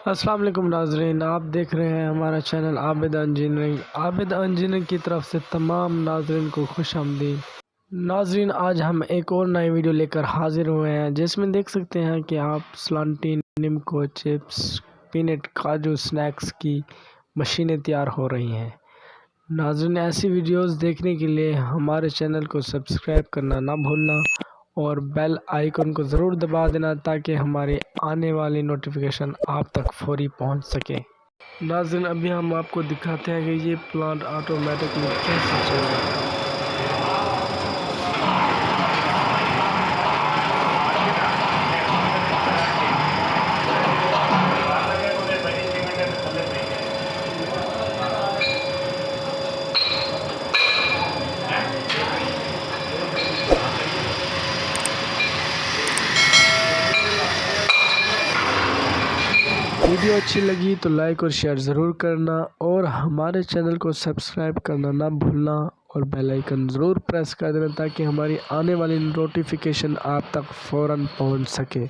अस्सलाम वालेकुम नाजरीन, आप देख रहे हैं हमारा channel Abid engineering. Abid engineering की तरफ से तमाम नाजरीन को खुश आमदीद। नाजरीन, आज हम एक और नई वीडियो लेकर हाजिर हुए हैं जिसमें देख सकते हैं कि आप स्लांटीन, निमको, चिप्स, पीनट, काजू स्नैक्स की मशीनें तैयार हो रही हैं। नाजरीन, ऐसी वीडियोस देखने के लिए हमारे चैनल को सब्सक्राइब करना ना भूलना और बेल आइकन को ज़रूर दबा देना ताकि हमारी आने वाली नोटिफिकेशन आप तक फौरी पहुंच सके। नाज़रीन, अभी हम आपको दिखाते हैं कि ये प्लांट ऑटोमेटिकली कैसे चल रहा है। वीडियो अच्छी लगी तो लाइक और शेयर ज़रूर करना और हमारे चैनल को सब्सक्राइब करना ना भूलना और बेल आइकन ज़रूर प्रेस कर देना ताकि हमारी आने वाली नोटिफिकेशन आप तक फ़ौरन पहुंच सके।